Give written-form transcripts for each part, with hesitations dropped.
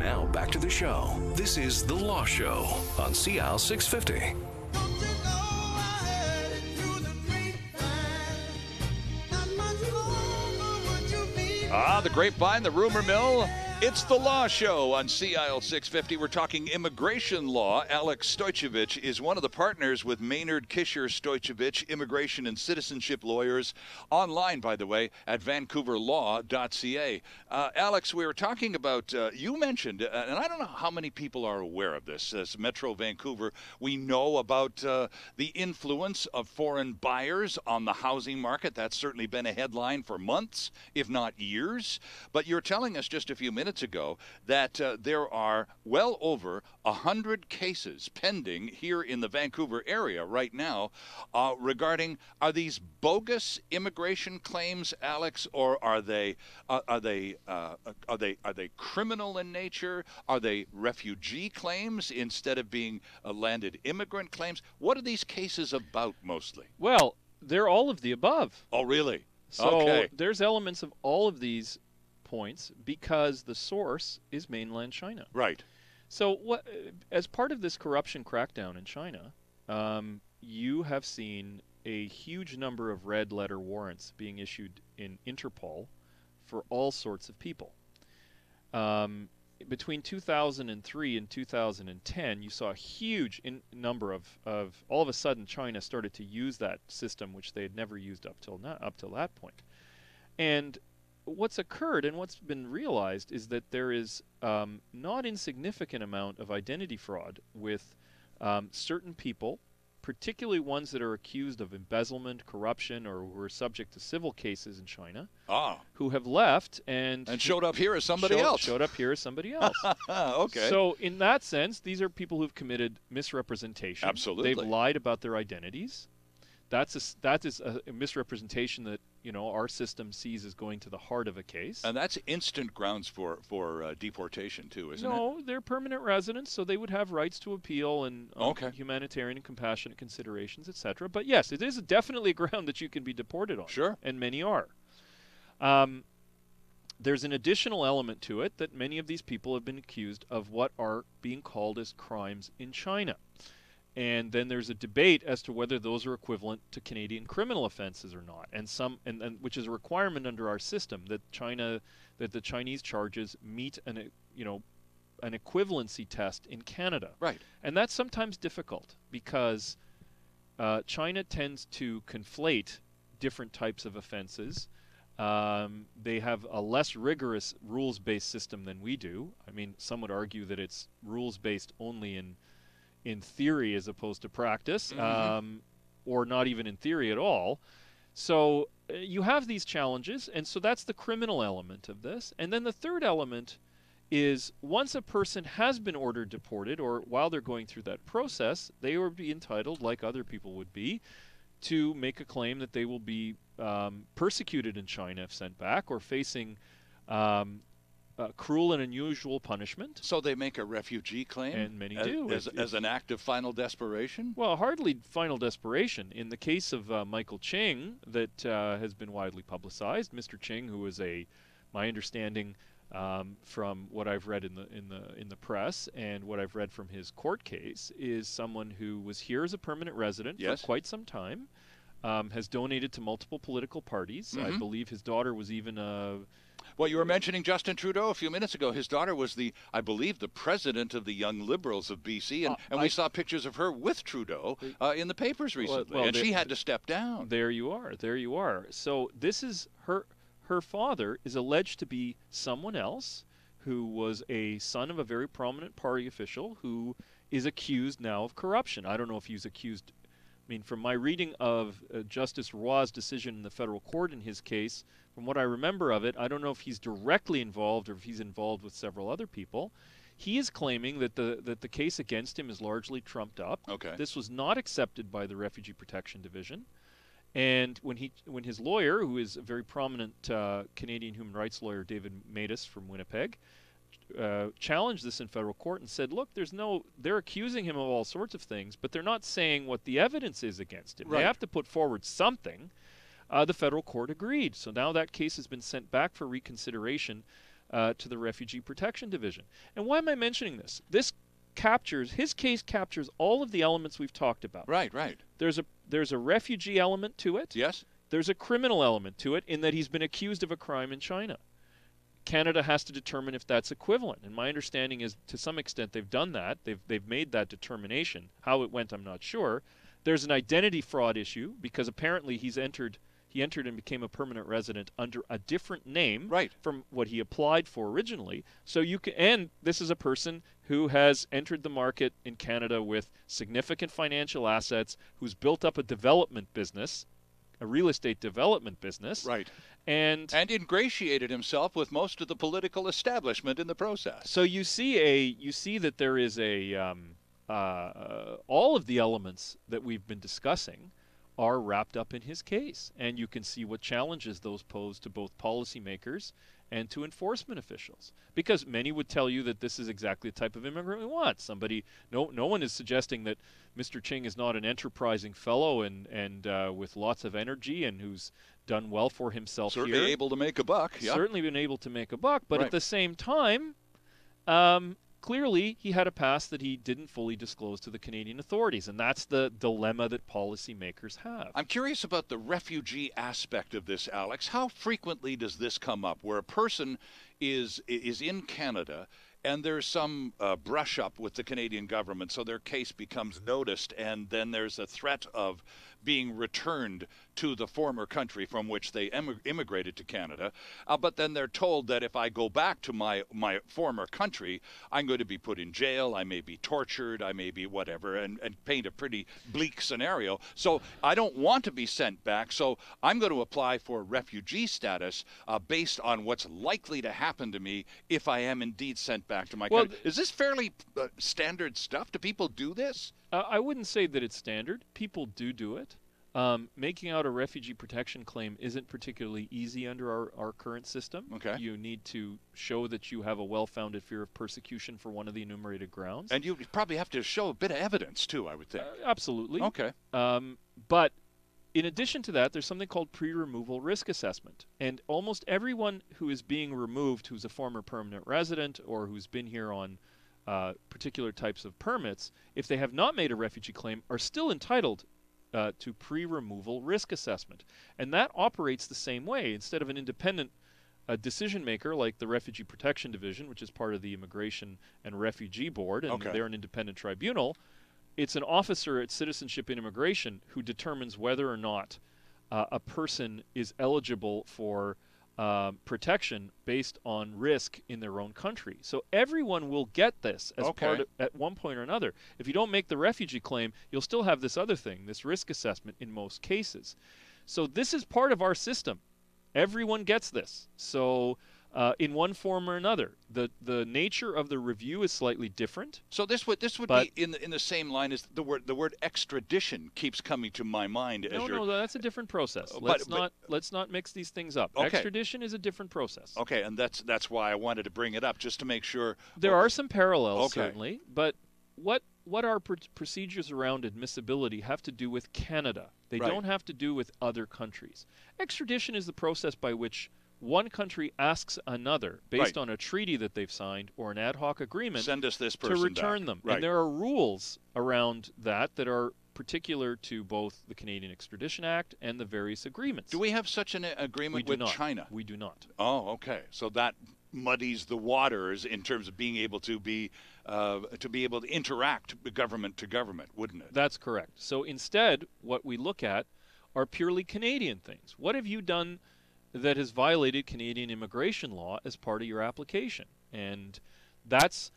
Now back to the show. This is The Law Show on CL 650. The grapevine, the rumor mill. It's The Law Show on CIL 650. We're talking immigration law. Alex Stojcevic is one of the partners with Maynard Kisher Stojcevic, immigration and citizenship lawyers, online, by the way, at vancouverlaw.ca. Alex, we were talking about, you mentioned, and I don't know how many people are aware of this, as Metro Vancouver, we know about the influence of foreign buyers on the housing market. That's certainly been a headline for months, if not years. But you're telling us just a few minutes ago that there are well over 100 cases pending here in the Vancouver area right now regarding, are these bogus immigration claims, Alex, or are they criminal in nature? Are they refugee claims instead of being landed immigrant claims? What are these cases about mostly? Well, they're all of the above. Oh, really? So okay. There's elements of all of these points because the source is mainland China. Right. So what, as part of this corruption crackdown in China, you have seen a huge number of red letter warrants being issued in Interpol for all sorts of people. Between 2003 and 2010, you saw a huge number of all of a sudden China started to use that system, which they had never used up till that point. And what's occurred and what's been realized is that there is not insignificant amount of identity fraud with certain people, particularly ones that are accused of embezzlement, corruption, or who are subject to civil cases in China, who have left and showed up here as somebody else. Showed up here as somebody else. Okay. So in that sense, these are people who've committed misrepresentation. Absolutely. They've lied about their identities. That is a misrepresentation that our system sees as going to the heart of a case. And that's instant grounds for deportation too, isn't it? No, they're permanent residents, so they would have rights to appeal and humanitarian and compassionate considerations, etc. But yes, it is definitely a ground that you can be deported on. Sure. And many are. There's an additional element to it that many of these people have been accused of what are being called as crimes in China. And then there's a debate as to whether those are equivalent to Canadian criminal offenses or not, and which is a requirement under our system that the Chinese charges meet an equivalency test in Canada. Right. And that's sometimes difficult because China tends to conflate different types of offenses. They have a less rigorous rules-based system than we do. I mean, some would argue that it's rules-based only in theory as opposed to practice, or not even in theory at all. So you have these challenges, and so that's the criminal element of this. And then the third element is once a person has been ordered deported, or while they're going through that process, they will be entitled, like other people would be, to make a claim that they will be persecuted in China if sent back, or facing cruel and unusual punishment. So they make a refugee claim? And many do. As an act of final desperation? Well, hardly final desperation. In the case of Michael Ching, that has been widely publicized, Mr. Ching, who is my understanding from what I've read in the press and what I've read from his court case, is someone who was here as a permanent resident for quite some time, has donated to multiple political parties. I believe his daughter was even Well, you were mentioning Justin Trudeau a few minutes ago. His daughter was I believe, the president of the Young Liberals of BC, and we saw pictures of her with Trudeau in the papers recently, and she had to step down. There you are. So this is her father is alleged to be someone else who was a son of a very prominent party official who is accused now of corruption. I don't know if he's accused. I mean, from my reading of Justice Roy's decision in the federal court in his case, from what I remember of it, I don't know if he's directly involved or if he's involved with several other people. He is claiming that the case against him is largely trumped up. Okay. This was not accepted by the Refugee Protection Division. And when his lawyer, who is a very prominent Canadian human rights lawyer, David Matus from Winnipeg, challenged this in federal court and said, look, they're accusing him of all sorts of things, but they're not saying what the evidence is against him. Right. They have to put forward something. The federal court agreed. So now that case has been sent back for reconsideration to the Refugee Protection Division. And why am I mentioning this? His case captures all of the elements we've talked about. Right, right. There's a refugee element to it. Yes. There's a criminal element to it in that he's been accused of a crime in China. Canada has to determine if that's equivalent. And my understanding is, to some extent, they've done that. They've made that determination. How it went, I'm not sure. There's an identity fraud issue because apparently he entered and became a permanent resident under a different name from what he applied for originally. So and this is a person who has entered the market in Canada with significant financial assets, who's built up a development business, a real estate development business. Right. And ingratiated himself with most of the political establishment in the process. So you see that there is all of the elements that we've been discussing are wrapped up in his case, and you can see what challenges those pose to both policymakers and to enforcement officials. Because many would tell you that this is exactly the type of immigrant we want. No one is suggesting that Mr. Ching is not an enterprising fellow and with lots of energy and who's done well for himself here. Certainly able to make a buck. Yeah. Certainly been able to make a buck, but Right. at the same time, clearly he had a past that he didn't fully disclose to the Canadian authorities, and that's the dilemma that policymakers have. I'm curious about the refugee aspect of this, Alex. How frequently does this come up where a person is in Canada and there's some brush up with the Canadian government, so their case becomes noticed, and then there's a threat of being returned to the former country from which they immigrated to Canada, but then they're told that if I go back to my former country, I'm going to be put in jail, I may be tortured, I may be whatever, and paint a pretty bleak scenario. So I don't want to be sent back, so I'm going to apply for refugee status based on what's likely to happen to me if I am indeed sent back to my country. Is this fairly standard stuff? Do people do this? I wouldn't say that it's standard. People do it. Making out a refugee protection claim isn't particularly easy under our current system. Okay. You need to show that you have a well-founded fear of persecution for one of the enumerated grounds. And you probably have to show a bit of evidence, too, I would think. Absolutely. Okay. But in addition to that, there's something called pre-removal risk assessment. And almost everyone who is being removed who's a former permanent resident or who's been here on particular types of permits, if they have not made a refugee claim, are still entitled to pre-removal risk assessment. And that operates the same way. Instead of an independent decision maker like the Refugee Protection Division, which is part of the Immigration and Refugee Board, and they're an independent tribunal, it's an officer at Citizenship and Immigration who determines whether or not a person is eligible for protection based on risk in their own country. So everyone will get this as part of, at one point or another. If you don't make the refugee claim, you'll still have this other thing, this risk assessment in most cases. So this is part of our system. Everyone gets this. So in one form or another, the nature of the review is slightly different. So this would be in the same line as the word extradition keeps coming to my mind. No, that's a different process. Let's not mix these things up. Okay. Extradition is a different process. Okay, and that's why I wanted to bring it up, just to make sure. There are some parallels, certainly, but what our procedures around admissibility have to do with Canada. They don't have to do with other countries. Extradition is the process by which one country asks another, based on a treaty that they've signed or an ad hoc agreement, send us this person to return back. them. Right. And there are rules around that are particular to both the Canadian Extradition Act and the various agreements. Do we have such an agreement with China? We do not. Oh, okay. So that muddies the waters in terms of being able to interact government to government, wouldn't it? That's correct. So instead, what we look at are purely Canadian things. What have you done that has violated Canadian immigration law as part of your application? And that's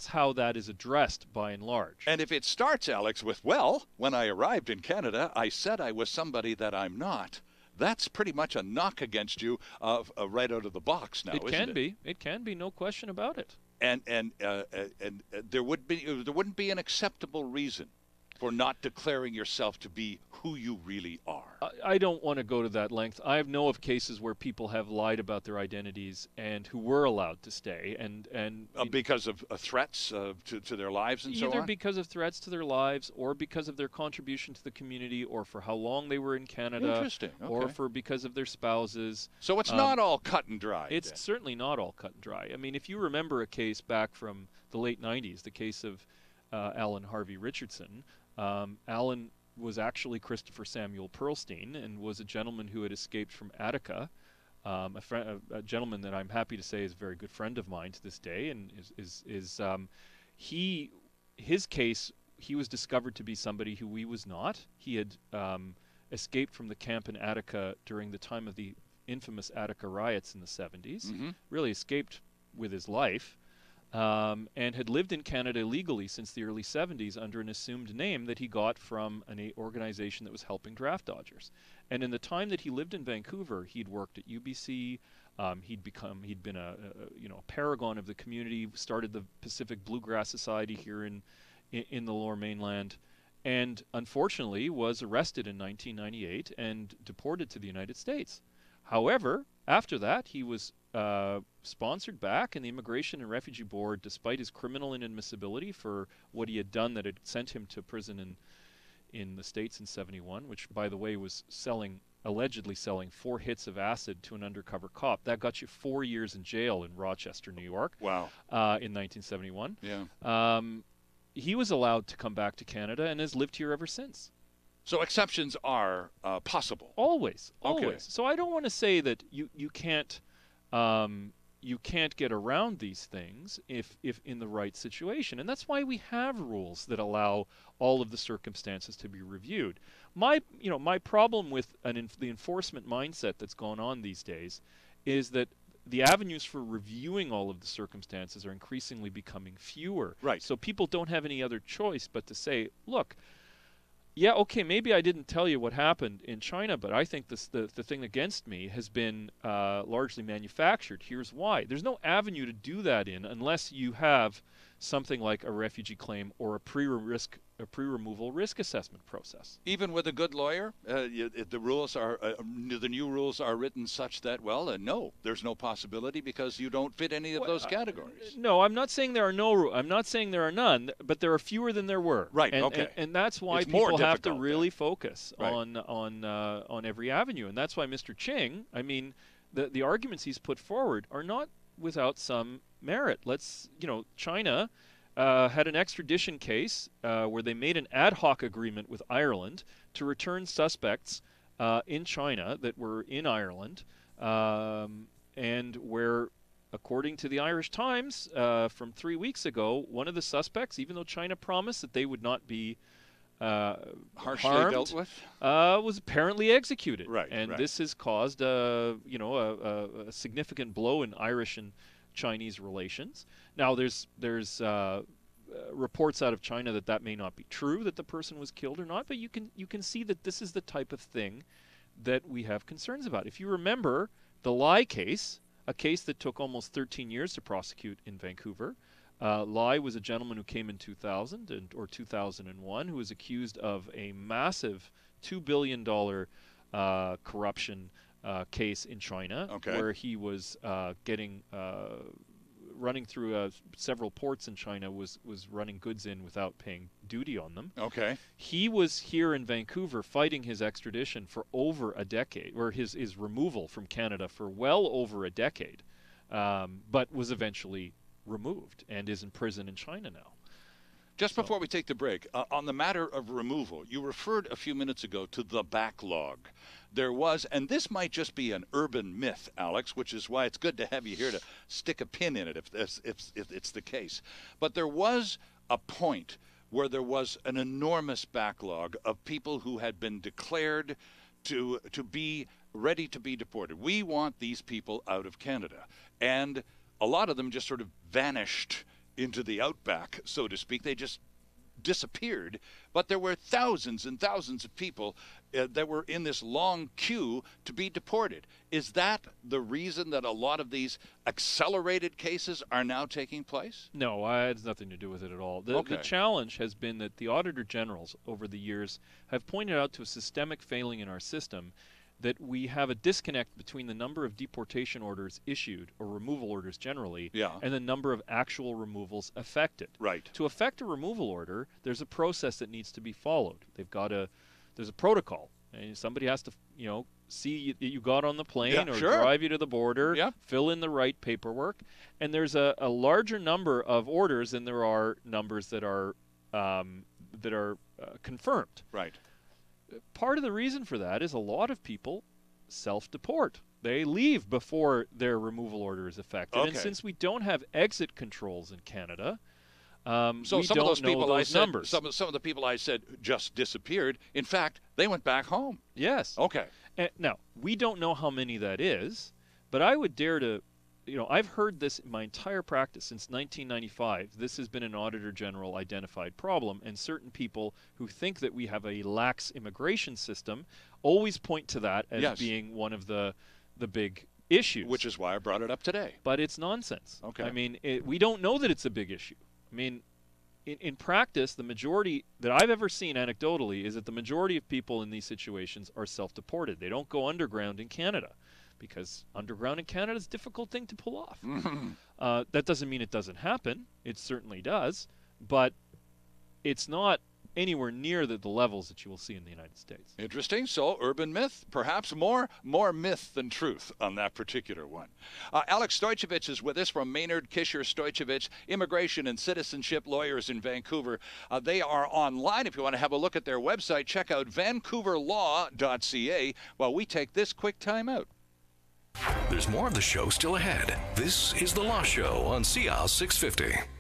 how that is addressed by and large. And if it starts, Alex, with, well, when I arrived in Canada, I said I was somebody that I'm not, that's pretty much a knock against you right out of the box now, isn't it? It can be, no question about it. And there wouldn't be an acceptable reason for not declaring yourself to be who you really are. I don't want to go to that length. I know of cases where people have lied about their identities and who were allowed to stay, and because of threats to their lives and so on? Either because of threats to their lives, or because of their contribution to the community, or for how long they were in Canada, Interesting. Okay. or for because of their spouses. So it's not all cut and dry. It's then. certainly not all cut and dry. I mean, if you remember a case back from the late 90s, the case of Alan Harvey Richardson, Alan was actually Christopher Samuel Pearlstein and was a gentleman who had escaped from Attica, a gentleman that I'm happy to say is a very good friend of mine to this day, and his case, he was discovered to be somebody who he was not. He had escaped from the camp in Attica during the time of the infamous Attica riots in the 70s, really escaped with his life, and had lived in Canada illegally since the early 70s under an assumed name that he got from an organization that was helping draft dodgers. And in the time that he lived in Vancouver, he'd worked at UBC. He'd been a paragon of the community. Started the Pacific Bluegrass Society here in the Lower Mainland, and unfortunately was arrested in 1998 and deported to the United States. However, after that, he was sponsored back, and the Immigration and Refugee Board, despite his criminal inadmissibility for what he had done that had sent him to prison in the States in '71, which, by the way, was allegedly selling 4 hits of acid to an undercover cop. That got you 4 years in jail in Rochester, New York. Wow. In 1971. Yeah. He was allowed to come back to Canada and has lived here ever since. So exceptions are possible. Always. Okay. So I don't want to say that you can't get around these things if in the right situation, and that's why we have rules that allow all of the circumstances to be reviewed. My problem with the enforcement mindset that's gone on these days is that the avenues for reviewing all of the circumstances are increasingly becoming fewer. Right. So people don't have any other choice but to say, look, yeah, okay, maybe I didn't tell you what happened in China, but I think the thing against me has been largely manufactured. Here's why. There's no avenue to do that in unless you have something like a refugee claim or a pre-removal risk assessment process. Even with a good lawyer, the rules are the new rules are written such that no, there's no possibility because you don't fit any of those categories. No, I'm not saying there are no. I'm not saying there are none, but there are fewer than there were. Right. And, okay. And that's why it's people have to then. really focus Right. on every avenue, and that's why Mr. Ching. I mean, the arguments he's put forward are not without some merit. China had an extradition case where they made an ad hoc agreement with Ireland to return suspects in China that were in Ireland, and where, according to the Irish Times from 3 weeks ago, one of the suspects, even though China promised that they would not be harshly harmed, dealt with, was apparently executed. Right. And right. this has caused a significant blow in Irish and Chinese relations. Now, there's reports out of China that may not be true, that the person was killed or not, but you can see that this is the type of thing that we have concerns about. If you remember the Lai case, a case that took almost 13 years to prosecute in Vancouver. Lai was a gentleman who came in 2000 or 2001 who was accused of a massive $2 billion corruption case in China, where he was running through several ports in China, was running goods in without paying duty on them. Okay. He was here in Vancouver fighting his extradition for over a decade, or his removal from Canada for well over a decade, but was eventually removed and is in prison in China now. Just before we take the break, on the matter of removal, you referred a few minutes ago to the backlog. There was, and this might just be an urban myth, Alex, which is why it's good to have you here to stick a pin in it if it's the case. But there was a point where there was an enormous backlog of people who had been declared to be ready to be deported. We want these people out of Canada. And a lot of them just sort of vanished into the outback, so to speak. They just disappeared, but there were thousands and thousands of people that were in this long queue to be deported. Is that the reason that a lot of these accelerated cases are now taking place? No, it has nothing to do with it at all. The challenge has been that the Auditor Generals over the years have pointed out to a systemic failing in our system, that we have a disconnect between the number of deportation orders issued, or removal orders generally, and the number of actual removals effected. Right. To effect a removal order, there's a process that needs to be followed. There's a protocol, and somebody has to, see that you got on the plane, or drive you to the border, fill in the right paperwork, and there's a larger number of orders than there are numbers that are confirmed. Right. Part of the reason for that is a lot of people self-deport. They leave before their removal order is effected. Okay. And since we don't have exit controls in Canada, so we some don't of those know people those numbers. Some of the people I said just disappeared. In fact, they went back home. Yes. Okay. Now, we don't know how many that is, but I would dare to, I've heard this in my entire practice since 1995. This has been an Auditor General identified problem, and certain people who think that we have a lax immigration system always point to that as being one of the big issues. Which is why I brought it up today. But it's nonsense. Okay. I mean, we don't know that it's a big issue. I mean, in practice, the majority that I've ever seen anecdotally is that the majority of people in these situations are self-deported. They don't go underground in Canada, because underground in Canada is a difficult thing to pull off. That doesn't mean it doesn't happen. It certainly does. But it's not anywhere near the levels that you will see in the United States. Interesting. So, urban myth, perhaps more myth than truth on that particular one. Alex Stoychevich is with us from Maynard Kisher Stoychevich, immigration and citizenship lawyers in Vancouver. They are online. If you want to have a look at their website, check out vancouverlaw.ca while we take this quick time out. There's more of the show still ahead. This is The Law Show on CIAL 650.